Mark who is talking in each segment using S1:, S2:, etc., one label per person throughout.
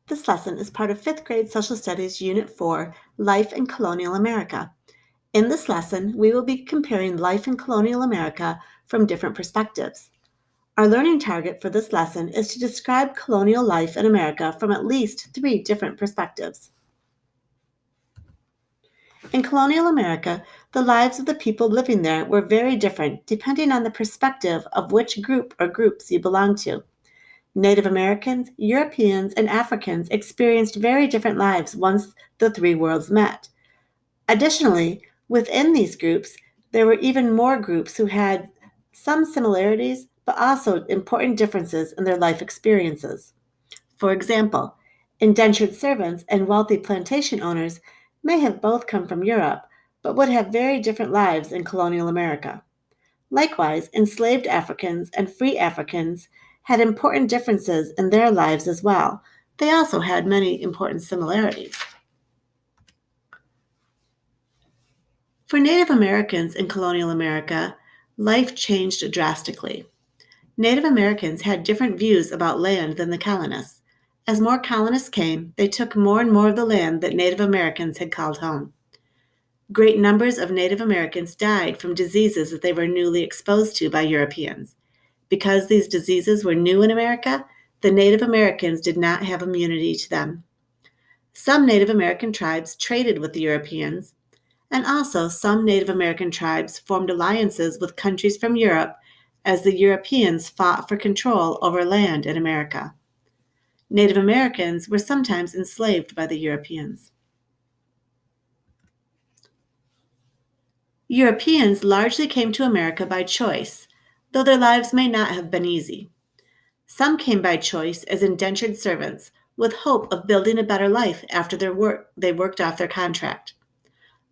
S1: This lesson is part of 5th grade Social Studies Unit 4, Life in Colonial America. In this lesson, we will be comparing life in colonial America from different perspectives. Our learning target for this lesson is to describe colonial life in America from at least 3 different perspectives. In colonial America, the lives of the people living there were very different depending on the perspective of which group or groups you belong to. Native Americans, Europeans, and Africans experienced very different lives once the 3 worlds met. Additionally, within these groups, there were even more groups who had some similarities but also important differences in their life experiences. For example, indentured servants and wealthy plantation owners may have both come from Europe, but would have very different lives in colonial America. Likewise, enslaved Africans and free Africans had important differences in their lives as well. They also had many important similarities. For Native Americans in colonial America, life changed drastically. Native Americans had different views about land than the colonists. As more colonists came, they took more and more of the land that Native Americans had called home. Great numbers of Native Americans died from diseases that they were newly exposed to by Europeans. Because these diseases were new in America, the Native Americans did not have immunity to them. Some Native American tribes traded with the Europeans, and also some Native American tribes formed alliances with countries from Europe as the Europeans fought for control over land in America. Native Americans were sometimes enslaved by the Europeans. Europeans largely came to America by choice, though their lives may not have been easy. Some came by choice as indentured servants with hope of building a better life after they worked off their contract.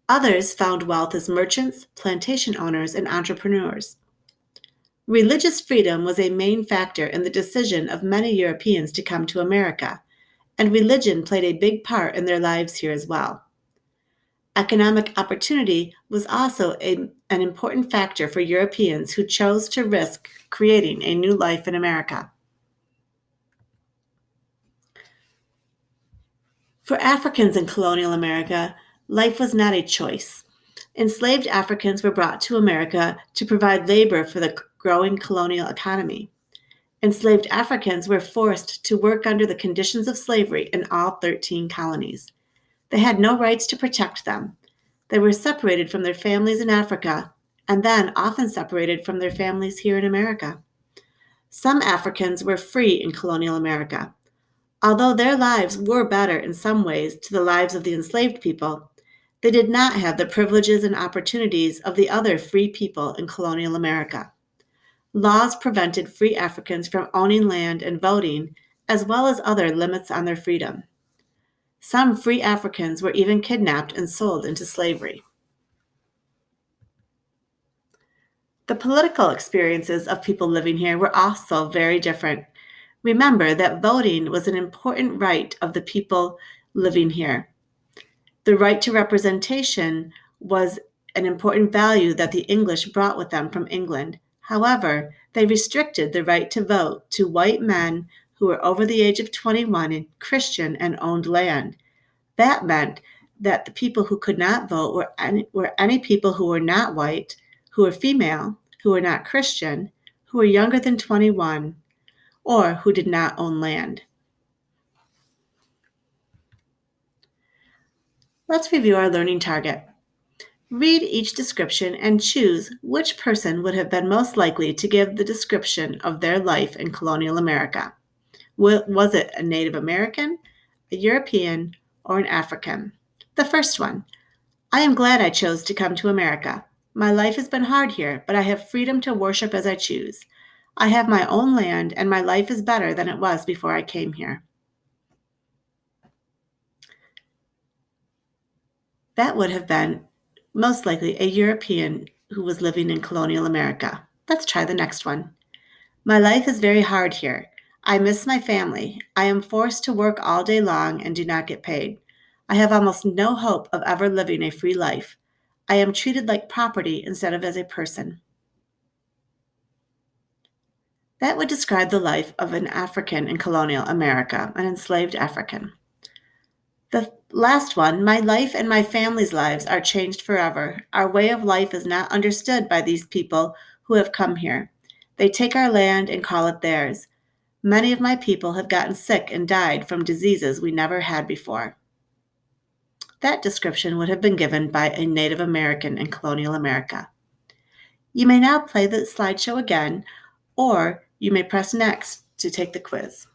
S1: Others found wealth as merchants, plantation owners, and entrepreneurs. Religious freedom was a main factor in the decision of many Europeans to come to America, and religion played a big part in their lives here as well. Economic opportunity was also an important factor for Europeans who chose to risk creating a new life in America. For Africans in colonial America, life was not a choice. Enslaved Africans were brought to America to provide labor for the growing colonial economy. Enslaved Africans were forced to work under the conditions of slavery in all 13 colonies. They had no rights to protect them. They were separated from their families in Africa and then often separated from their families here in America. Some Africans were free in colonial America. Although their lives were better in some ways to the lives of the enslaved people, they did not have the privileges and opportunities of the other free people in colonial America. Laws prevented free Africans from owning land and voting, as well as other limits on their freedom. Some free Africans were even kidnapped and sold into slavery. The political experiences of people living here were also very different. Remember that voting was an important right of the people living here. The right to representation was an important value that the English brought with them from England. However, they restricted the right to vote to white men who were over the age of 21 and Christian and owned land. That meant that the people who could not vote were any people who were not white, who were female, who were not Christian, who were younger than 21, or who did not own land. Let's review our learning target. Read each description and choose which person would have been most likely to give the description of their life in colonial America. Was it a Native American, a European, or an African? The first one. I am glad I chose to come to America. My life has been hard here, but I have freedom to worship as I choose. I have my own land, and my life is better than it was before I came here. That would have been most likely a European who was living in colonial America. Let's try the next one. My life is very hard here. I miss my family. I am forced to work all day long and do not get paid. I have almost no hope of ever living a free life. I am treated like property instead of as a person. That would describe the life of an African in colonial America, an enslaved African. The last one, my life and my family's lives are changed forever. Our way of life is not understood by these people who have come here. They take our land and call it theirs. Many of my people have gotten sick and died from diseases we never had before. That description would have been given by a Native American in colonial America. You may now play the slideshow again, or you may press next to take the quiz.